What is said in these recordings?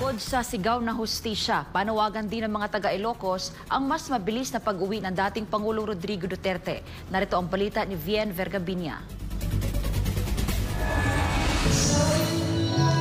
Bukod sa sigaw na hustisya, panawagan din ng mga taga-Ilocos ang mas mabilis na pag-uwi ng dating Pangulong Rodrigo Duterte. Narito ang balita ni Vien Vergabiña.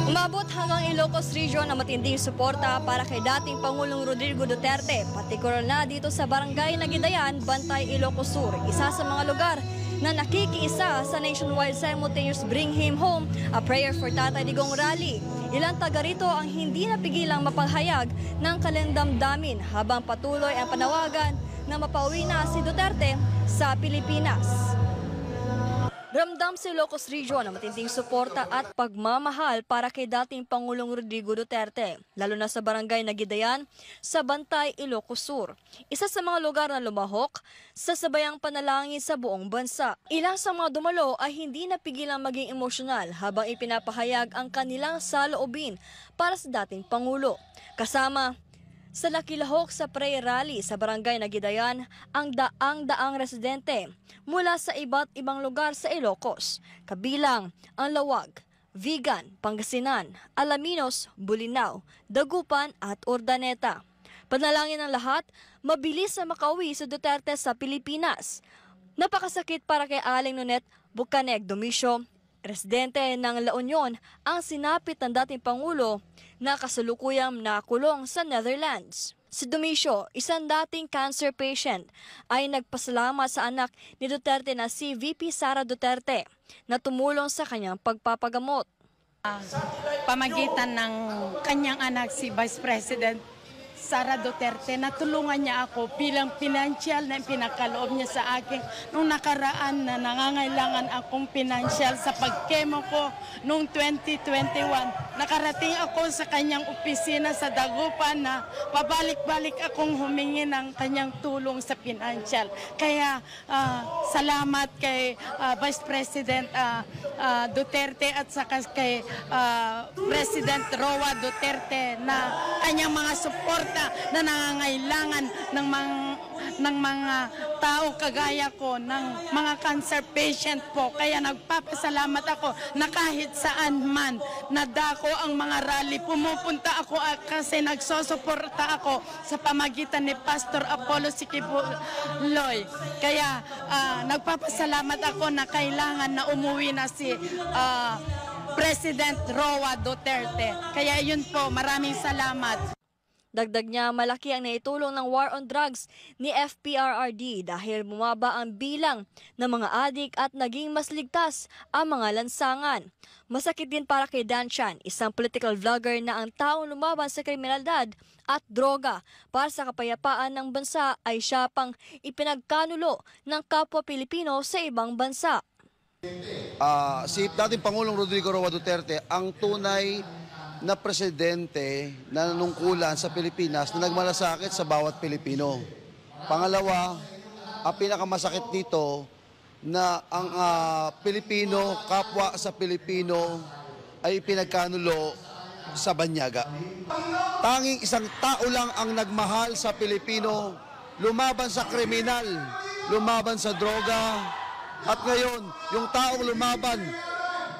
Umabot hanggang Ilocos Region ang matinding suporta para kay dating Pangulong Rodrigo Duterte, partikular na dito sa Barangay Nagidayan, Bantay, Ilocos Sur, isa sa mga lugar na nakikiisa sa nationwide simultaneous Bring Him Home, a prayer for Tatay Digong rally. Ilang taga rito ang hindi napigilang mapaghayag ng kalendamdamin habang patuloy ang panawagan na mapauwi na si Duterte sa Pilipinas. Ramdam sa Ilocos Region ang matinding suporta at pagmamahal para kay dating Pangulong Rodrigo Duterte, lalo na sa Barangay Nagidayan sa Bantay, Ilocos Sur. Isa sa mga lugar na lumahok sa sabayang panalangin sa buong bansa. Ilang sa mga dumalo ay hindi napigilang maging emosyonal habang ipinapahayag ang kanilang saloobin para sa dating Pangulo. Kasama sa nakilahok sa prayer rally sa Barangay Nagidayan ang daang residente mula sa iba't ibang lugar sa Ilocos, kabilang ang Lawag, Vigan, Pangasinan, Alaminos, Bulinaw, Dagupan at Urdaneta. Panalangin ng lahat, mabilis na makauwi si Duterte sa Pilipinas. Napakasakit para kay Aling Nonet Bucaneg Domicio, residente ng La Union, ang sinapit ng dating Pangulo na kasalukuyang nakulong sa Netherlands. Si Domicio, isang dating cancer patient, ay nagpasalamat sa anak ni Duterte na si VP Sara Duterte na tumulong sa kanyang pagpapagamot. Pamagitan ng kanyang anak si Vice President Sara Duterte, natulungan niya ako bilang pinansyal na pinakaloob niya sa akin nung nakaraan na nangangailangan akong pinansyal sa pagkemo ko noong 2021. Nakarating ako sa kanyang opisina sa Dagupan na pabalik-balik akong humingi ng kanyang tulong sa pinansyal. Kaya salamat kay Vice President Duterte at saka kay President Roa Duterte na kanyang mga suporta na nangangailangan ng mga tao kagaya ko, ng mga cancer patient po. Kaya nagpapasalamat ako na kahit saan man nadako ang mga rally, pumupunta ako kasi nagsosuporta ako sa pamagitan ni Pastor Apollo Sikibuloy. Kaya nagpapasalamat ako na kailangan na umuwi na si President Roa Duterte. Kaya yun po, maraming salamat. Dagdag niya, malaki ang naitulong ng war on drugs ni FPRRD dahil bumaba ang bilang ng mga adik at naging mas ligtas ang mga lansangan. Masakit din para kay Dan Chan, isang political vlogger na ang taong lumaban sa kriminalidad at droga para sa kapayapaan ng bansa ay siya pang ipinagkanulo ng kapwa Pilipino sa ibang bansa. Si dating Pangulong Rodrigo Roa Duterte ang tunay na presidente na nanungkulan sa Pilipinas na nagmalasakit sa bawat Pilipino. Pangalawa, ang pinakamasakit dito na ang Pilipino, kapwa sa Pilipino ay pinagkanulo sa banyaga. Tanging isang tao lang ang nagmahal sa Pilipino, lumaban sa kriminal, lumaban sa droga, at ngayon, yung taong lumaban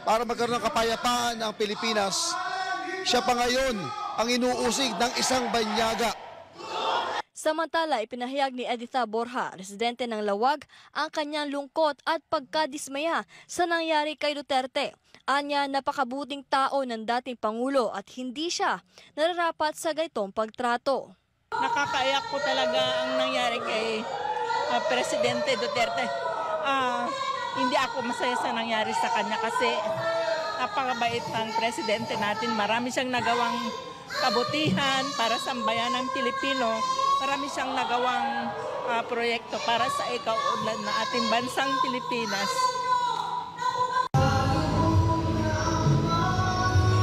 para magkaroon ng kapayapaan ng Pilipinas, siya pa ngayon ang inuusig ng isang banyaga. Samantala, ipinahayag ni Editha Borja, residente ng Lawag, ang kanyang lungkot at pagkadismaya sa nangyari kay Duterte. Anya, napakabuting tao ng dating Pangulo at hindi siya nararapat sa ganitong pagtrato. Nakakaiyak po talaga ang nangyari kay Presidente Duterte. Hindi ako masaya sa nangyari sa kanya kasi napakabait ng presidente natin. Marami siyang nagawang kabutihan para sa bayan ng Pilipino. Marami siyang nagawang proyekto para sa ikaunlad ng ating bansang Pilipinas.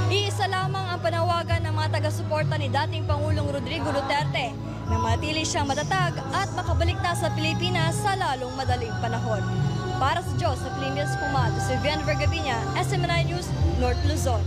Iisa lamang ang panawagan ng mga taga-suporta ni dating Pangulong Rodrigo Duterte na manatili siyang matatag at makabalik na sa Pilipinas sa lalong madaling panahon. Para sa Diyos sa Pilipinas Pumato, si Vien Vergabiña, SMNI News, North Luzon.